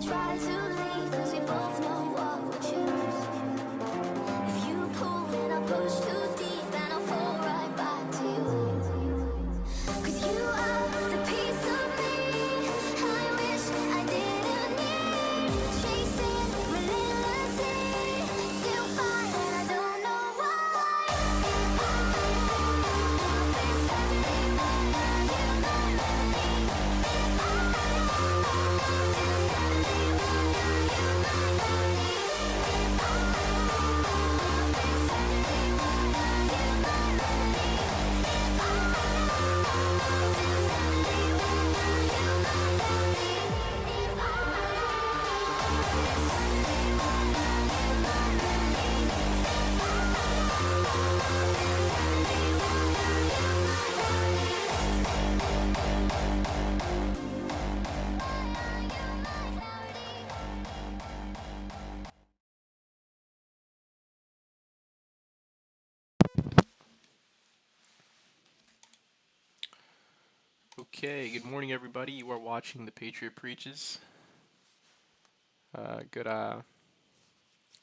try to leave, 'cause we both know what we'll choose. If you pull and I push too deep, and I'll fall right back to you. 'Cause you are the piece of me I wish I didn't need. Chasing relentlessly, still fine, and I don't know why. If I've been standing where you might leave. If Okay, good morning everybody. You are watching the Patriot Preaches. Good,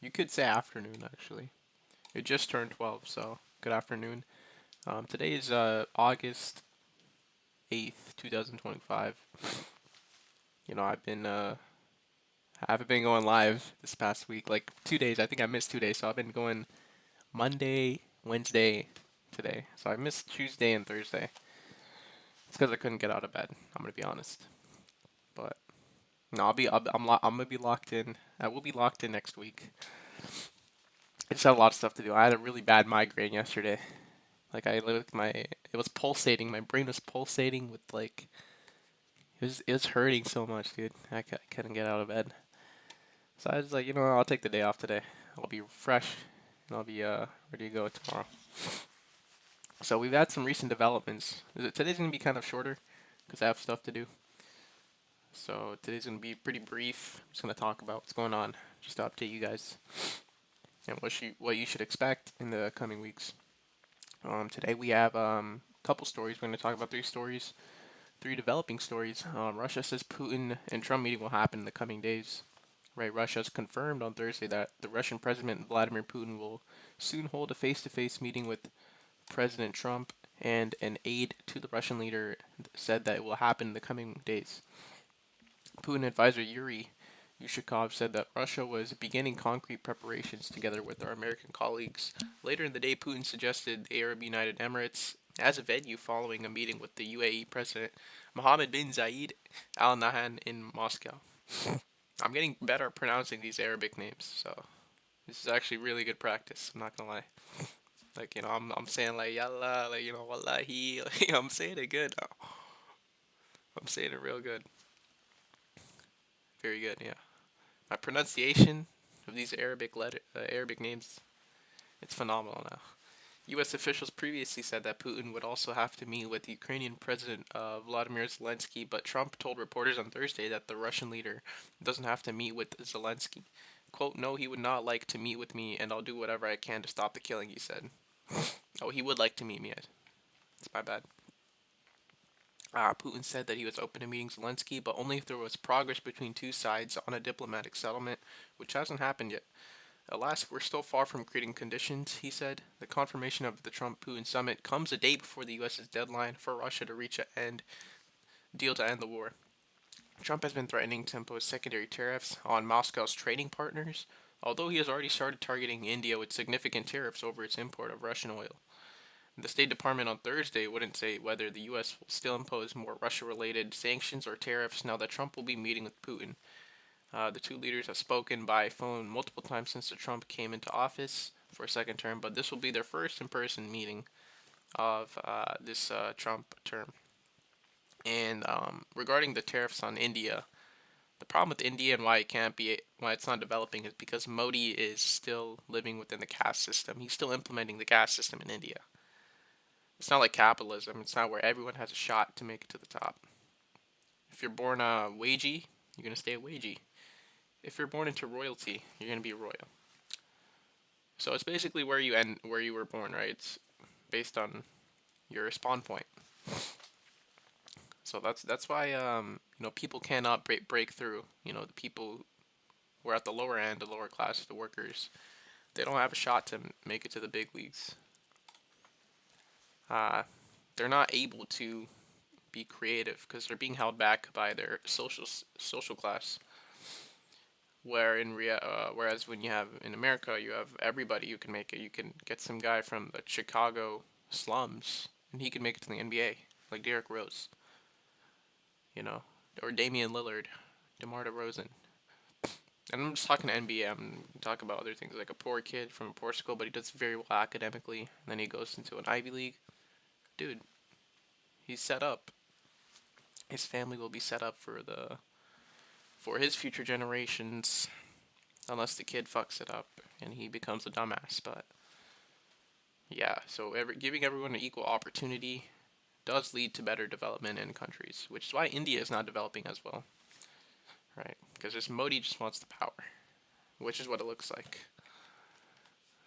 you could say afternoon actually. It just turned 12, so good afternoon. Today is August 8th, 2025. You know, I haven't been going live this past week, like 2 days. I think I missed 2 days, so I've been going Monday, Wednesday, today. So I missed Tuesday and Thursday. It's because I couldn't get out of bed. I'm gonna be honest, but no, I'm gonna be locked in. I will be locked in next week. I just had a lot of stuff to do. I had a really bad migraine yesterday. Like I lived it was pulsating. My brain was pulsating with like, it was hurting so much, dude. I couldn't get out of bed. So I was like, you know, I'll take the day off today. I'll be fresh and I'll be ready to go tomorrow. So we've had some recent developments. Today's gonna be kind of shorter because I have stuff to do. So today's gonna be pretty brief. I'm just gonna talk about what's going on, just to update you guys and what you should expect in the coming weeks. Today we have a couple stories. We're gonna talk about three developing stories. Russia says Putin and Trump meeting will happen in the coming days. Right, Russia has confirmed on Thursday that the Russian President Vladimir Putin will soon hold a face-to-face meeting with President Trump, and an aide to the Russian leader said that it will happen in the coming days. Putin advisor Yuri Yushakov said that Russia was beginning concrete preparations together with our American colleagues. Later in the day, Putin suggested the Arab United Emirates as a venue following a meeting with the UAE President Mohammed bin Zayed Al Nahyan in Moscow. I'm getting better at pronouncing these Arabic names, so this is actually really good practice. I'm not gonna lie. Like, you know, I'm saying like yalla, like, you know, wallahi, like, I'm saying it good now. I'm saying it real good. Very good, yeah. My pronunciation of these Arabic names, it's phenomenal now. U.S. officials previously said that Putin would also have to meet with Ukrainian President Vladimir Zelensky, but Trump told reporters on Thursday that the Russian leader doesn't have to meet with Zelensky. Quote, no, he would not like to meet with me, and I'll do whatever I can to stop the killing, he said. Oh, he would like to meet me. It's my bad. Putin said that he was open to meeting Zelensky, but only if there was progress between two sides on a diplomatic settlement, which hasn't happened yet. Alas, we're still far from creating conditions, he said. The confirmation of the Trump-Putin summit comes a day before the U.S.'s deadline for Russia to reach a deal to end the war. Trump has been threatening to impose secondary tariffs on Moscow's trading partners, although he has already started targeting India with significant tariffs over its import of Russian oil. The State Department on Thursday wouldn't say whether the U.S. will still impose more Russia-related sanctions or tariffs now that Trump will be meeting with Putin. The two leaders have spoken by phone multiple times since Trump came into office for a second term, but this will be their first in-person meeting of this Trump term. And regarding the tariffs on India, the problem with India and why it's not developing is because Modi is still living within the caste system. He's still implementing the caste system in India. It's not like capitalism. It's not where everyone has a shot to make it to the top. If you're born wagey, you're gonna stay wagey. If you're born into royalty, you're gonna be royal. So it's basically where you were born, right? It's based on your spawn point. So that's why people cannot break through. The people who are at the lower end, the lower class, the workers, they don't have a shot to make it to the big leagues. Uh, they're not able to be creative because they're being held back by their social class. Whereas when you have in America, you have everybody you can make it. You can get some guy from the Chicago slums, and he can make it to the NBA, like Derrick Rose, you know, or Damian Lillard, DeMar DeRozan. And I'm just talking to NBA. I'm talking about other things like a poor kid from a poor school, but he does very well academically, and then he goes into an Ivy League. Dude, he's set up. His family will be set up for his future generations, unless the kid fucks it up and he becomes a dumbass. But yeah, so giving everyone an equal opportunity does lead to better development in countries, which is why India is not developing as well, right? Because this Modi just wants the power, which is what it looks like.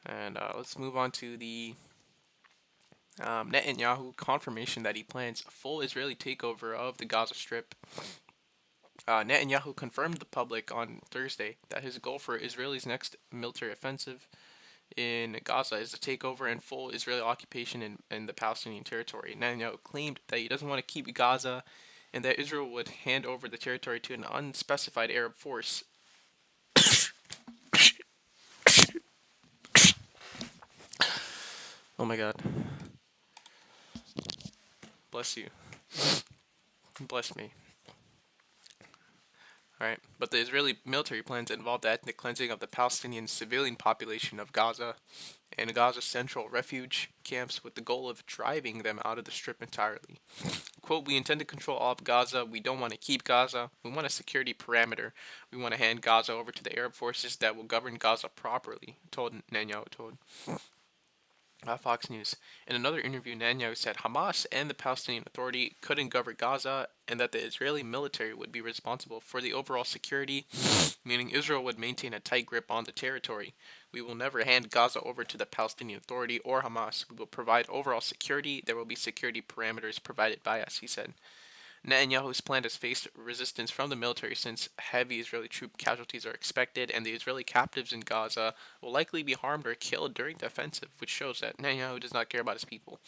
And let's move on to the Netanyahu confirmation that he plans a full Israeli takeover of the Gaza Strip. Netanyahu confirmed to the public on Thursday that his goal for Israel's next military offensive in Gaza is the takeover and full Israeli occupation in the Palestinian territory. Netanyahu claimed that he doesn't want to keep Gaza and that Israel would hand over the territory to an unspecified Arab force. Oh my god. Bless you. Bless me. Alright, but the Israeli military plans involve the ethnic cleansing of the Palestinian civilian population of Gaza and Gaza's central refuge camps with the goal of driving them out of the strip entirely. Quote, we intend to control all of Gaza. We don't want to keep Gaza. We want a security parameter. We want to hand Gaza over to the Arab forces that will govern Gaza properly, Netanyahu told Fox News. In another interview, Netanyahu said Hamas and the Palestinian Authority couldn't govern Gaza and that the Israeli military would be responsible for the overall security, meaning Israel would maintain a tight grip on the territory. We will never hand Gaza over to the Palestinian Authority or Hamas. We will provide overall security. There will be security parameters provided by us, he said. Netanyahu's plan has faced resistance from the military since heavy Israeli troop casualties are expected, and the Israeli captives in Gaza will likely be harmed or killed during the offensive, which shows that Netanyahu does not care about his people.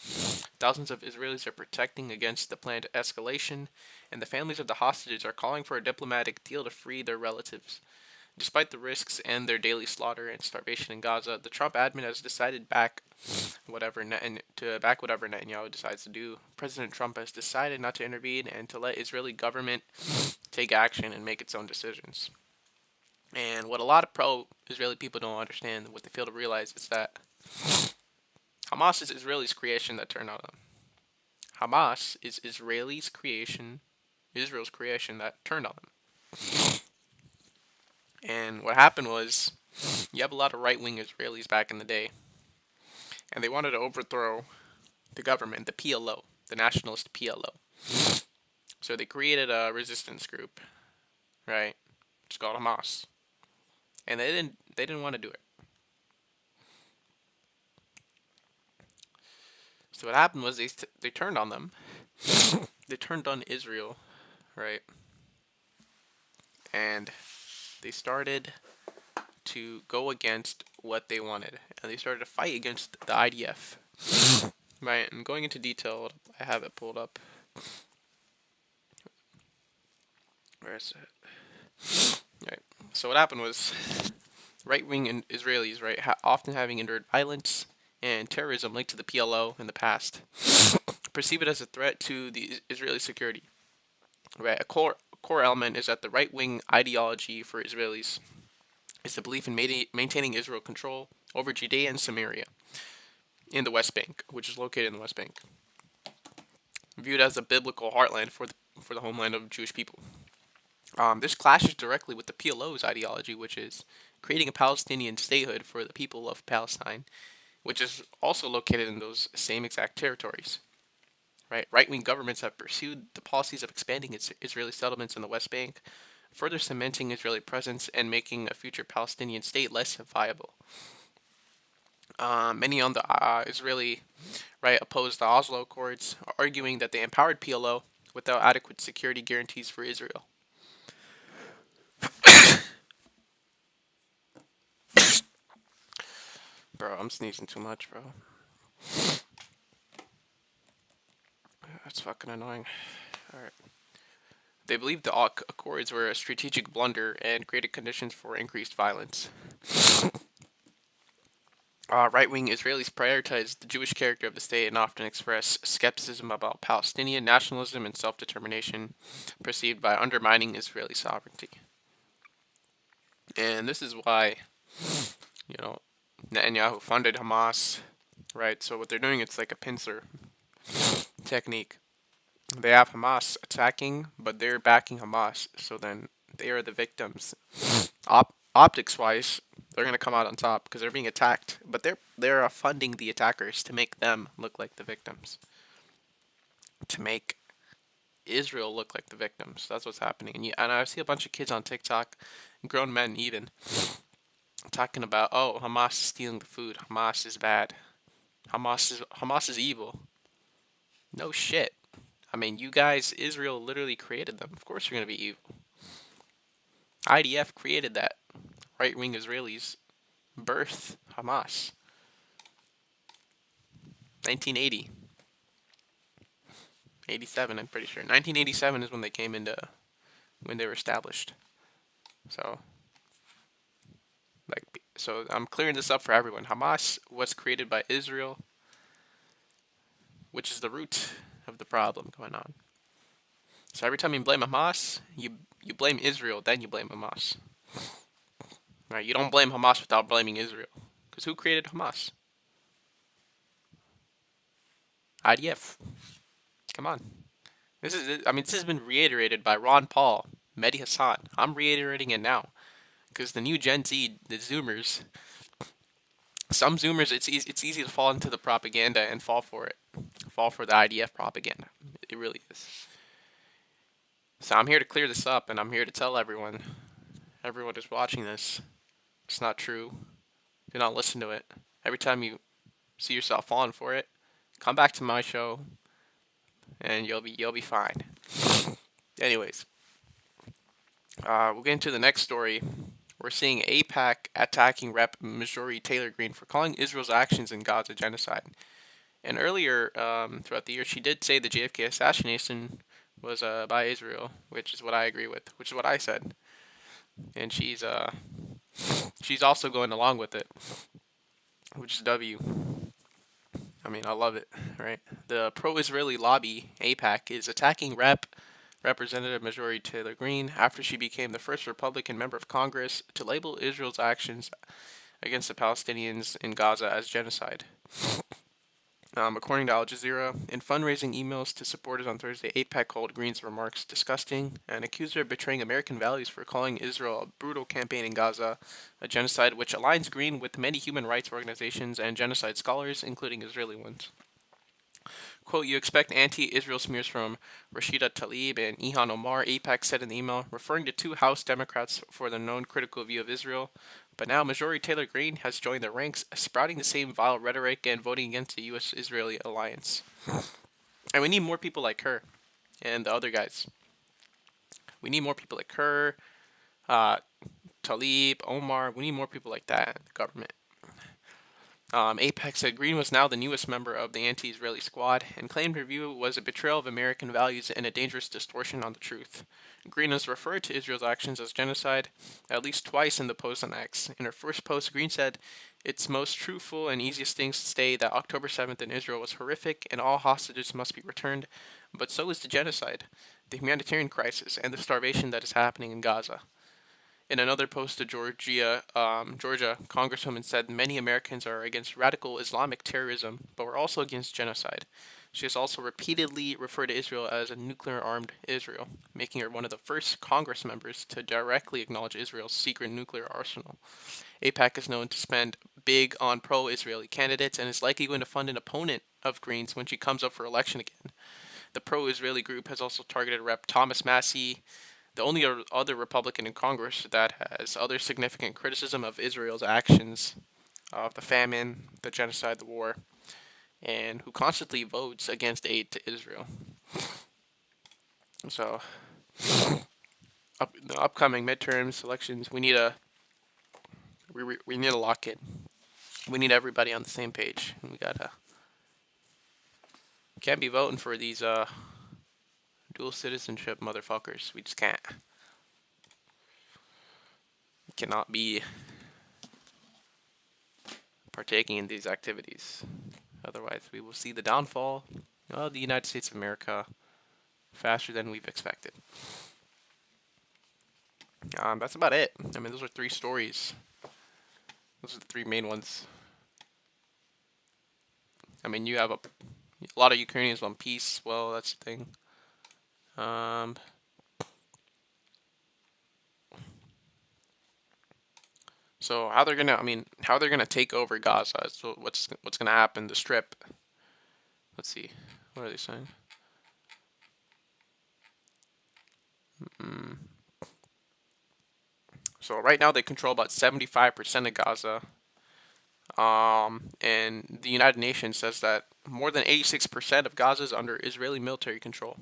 Thousands of Israelis are protecting against the planned escalation, and the families of the hostages are calling for a diplomatic deal to free their relatives. Despite the risks and their daily slaughter and starvation in Gaza, the Trump admin has decided to back whatever Netanyahu decides to do. President Trump has decided not to intervene and to let Israeli government take action and make its own decisions. And what a lot of pro-Israeli people don't understand, what they fail to realize, is that Hamas is Israel's creation that turned on them. Hamas is Israel's creation that turned on them. And what happened was, you have a lot of right-wing Israelis back in the day, and they wanted to overthrow the government, the PLO, the nationalist PLO. So they created a resistance group, right? It's called Hamas, and they didn't want to do it. So what happened was they turned on them. They turned on Israel, right? And they started to go against what they wanted, and they started to fight against the IDF. Right, and going into detail, I have it pulled up. Where is it? Right. So what happened was, right-wing Israelis, right, often having endured violence and terrorism linked to the PLO in the past, perceive it as a threat to the Israeli security. Right, a core element is that the right-wing ideology for Israelis is the belief in maintaining Israel control over Judea and Samaria in the West Bank, which is located in the West Bank, viewed as a biblical heartland for the homeland of Jewish people. This clashes directly with the PLO's ideology, which is creating a Palestinian statehood for the people of Palestine, which is also located in those same exact territories. Right-wing governments have pursued the policies of expanding Israeli settlements in the West Bank, further cementing Israeli presence and making a future Palestinian state less viable. Many on the Israeli right oppose the Oslo Accords, arguing that the empowered PLO without adequate security guarantees for Israel. Bro, I'm sneezing too much, bro. That's fucking annoying. Alright. They believed the Accords were a strategic blunder and created conditions for increased violence. Right-wing Israelis prioritize the Jewish character of the state and often express skepticism about Palestinian nationalism and self-determination, perceived by undermining Israeli sovereignty. And this is why, you know, Netanyahu funded Hamas, right? So what they're doing, it's like a pincer technique. They have Hamas attacking, but they're backing Hamas, so then they are the victims. Optics-wise, they're gonna come out on top because they're being attacked, but they're funding the attackers to make them look like the victims, to make Israel look like the victims. That's what's happening. And I see a bunch of kids on TikTok, grown men even, talking about, oh, Hamas is stealing the food. Hamas is bad. Hamas is evil. No shit. I mean, you guys, Israel literally created them. Of course you're gonna be evil. IDF created that. Right-wing Israelis birthed Hamas. 1980. 87, I'm pretty sure. 1987 is when they came into, when they were established. So I'm clearing this up for everyone. Hamas was created by Israel, which is the root of the problem going on. So every time you blame Hamas, you blame Israel, then you blame Hamas. Right? You don't blame Hamas without blaming Israel, because who created Hamas? IDF. Come on. This has been reiterated by Ron Paul, Mehdi Hassan. I'm reiterating it now, because the new Gen Z, the Zoomers, some Zoomers, it's easy to fall into the propaganda and fall for it, fall for the IDF propaganda. It really is. So I'm here to clear this up, and I'm here to tell everyone is watching this, it's not true. Do not listen to it. Every time you see yourself falling for it, come back to my show, and you'll be fine. Anyways, we'll get into the next story. We're seeing AIPAC attacking Rep. Marjorie Taylor Greene for calling Israel's actions in Gaza genocide. And earlier, throughout the year, she did say the JFK assassination was by Israel, which is what I agree with, which is what I said. And she's also going along with it, which is W. I mean, I love it, right? The pro-Israeli lobby, AIPAC, is attacking Representative Marjorie Taylor Greene after she became the first Republican member of Congress to label Israel's actions against the Palestinians in Gaza as genocide. According to Al Jazeera, in fundraising emails to supporters on Thursday, AIPAC called Greene's remarks disgusting and accused her of betraying American values for calling Israel a brutal campaign in Gaza, a genocide which aligns Greene with many human rights organizations and genocide scholars, including Israeli ones. Quote, you expect anti-Israel smears from Rashida Tlaib and Ilhan Omar, AIPAC said in the email, referring to two House Democrats for their known critical view of Israel. But now Marjorie Taylor Greene has joined their ranks, sprouting the same vile rhetoric and voting against the U.S.-Israeli alliance. And we need more people like her and the other guys. We need more people like her, Tlaib, Omar. We need more people like that in the government. AIPAC said Greene was now the newest member of the anti-Israeli squad and claimed her view was a betrayal of American values and a dangerous distortion on the truth. Greene has referred to Israel's actions as genocide at least twice in the post on X. In her first post, Greene said, it's most truthful and easiest things to say that October 7th in Israel was horrific and all hostages must be returned, but so is the genocide, the humanitarian crisis, and the starvation that is happening in Gaza. In another post to Georgia, Congresswoman said many Americans are against radical Islamic terrorism, but we're also against genocide. She has also repeatedly referred to Israel as a nuclear-armed Israel, making her one of the first Congress members to directly acknowledge Israel's secret nuclear arsenal. AIPAC is known to spend big on pro-Israeli candidates and is likely going to fund an opponent of Greene's when she comes up for election again. The pro-Israeli group has also targeted Rep. Thomas Massie, the only other Republican in Congress that has other significant criticism of Israel's actions, of the famine, the genocide, the war, and who constantly votes against aid to Israel. So, the upcoming midterms elections, we need to lock in. We need everybody on the same page. We gotta can't be voting for these dual citizenship motherfuckers. We just can't. We cannot be partaking in these activities. Otherwise, we will see the downfall of the United States of America faster than we've expected. That's about it. I mean, those are three stories. Those are the three main ones. I mean, you have a lot of Ukrainians want peace. Well, that's the thing. So how they're gonna, how they're gonna take over Gaza? So what's gonna happen? The Strip. Let's see. What are they saying? So right now they control about 75% of Gaza. And the United Nations says that more than 86% of Gaza is under Israeli military control.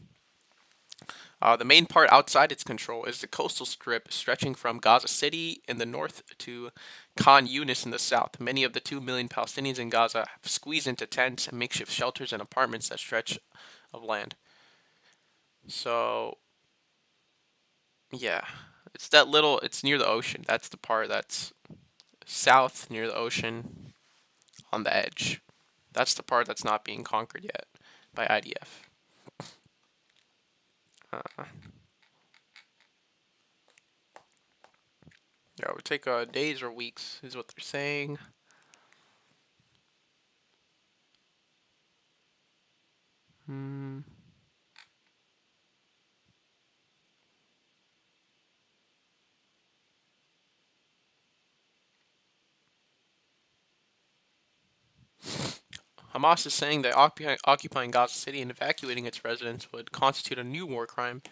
The main part outside its control is the coastal strip stretching from Gaza City in the north to Khan Yunis in the south. Many of the 2 million Palestinians in Gaza have squeezed into tents, makeshift shelters, and apartments that stretch of land. So, yeah, it's near the ocean. That's the part that's south near the ocean on the edge. That's the part that's not being conquered yet by IDF. Yeah, it would take days or weeks, is what they're saying. Hamas is saying that occupying Gaza City and evacuating its residents would constitute a new war crime.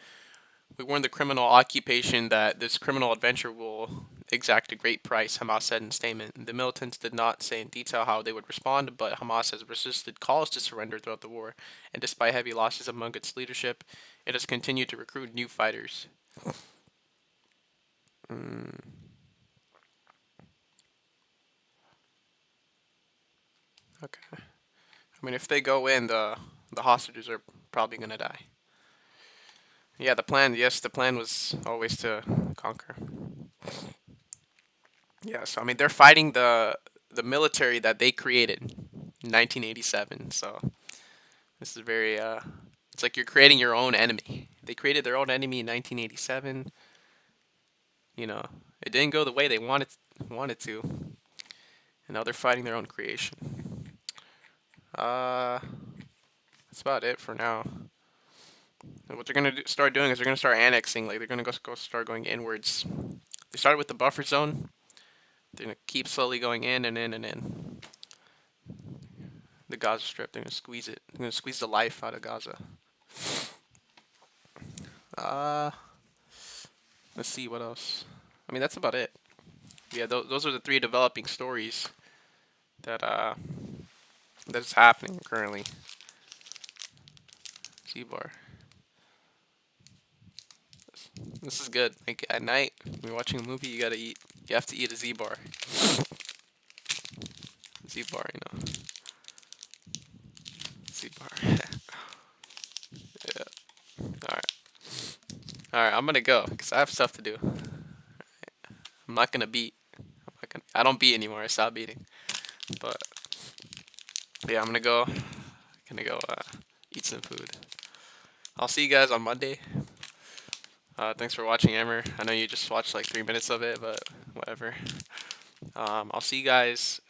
We warn the criminal occupation that this criminal adventure will exact a great price, Hamas said in a statement. The militants did not say in detail how they would respond, but Hamas has resisted calls to surrender throughout the war, and despite heavy losses among its leadership, it has continued to recruit new fighters. Okay. I mean, if they go in, the hostages are probably gonna die. Yeah, the plan. Yes, the plan was always to conquer. Yeah, so I mean, they're fighting the military that they created in 1987. So this is very it's like you're creating your own enemy. They created their own enemy in 1987. You know, it didn't go the way they wanted to, and now they're fighting their own creation. That's about it for now. And what they're gonna start doing is they're gonna start annexing. Like they're gonna go start going inwards. They started with the buffer zone. They're gonna keep slowly going in and in and in. The Gaza Strip. They're gonna squeeze it. They're gonna squeeze the life out of Gaza. Uh, let's see what else. I mean, that's about it. Yeah, those are the three developing stories that that's happening currently. Z-bar. This is good. Like at night, when you're watching a movie, you gotta eat. You have to eat a Z-bar. Z-bar, you know. Z-bar. Yeah. All right. All right. I'm gonna go because I have stuff to do. I'm not gonna beat. I don't beat anymore. I stopped beating. But yeah, I'm gonna go. Eat some food. I'll see you guys on Monday. Thanks for watching, Emmer. I know you just watched like 3 minutes of it, but whatever. I'll see you guys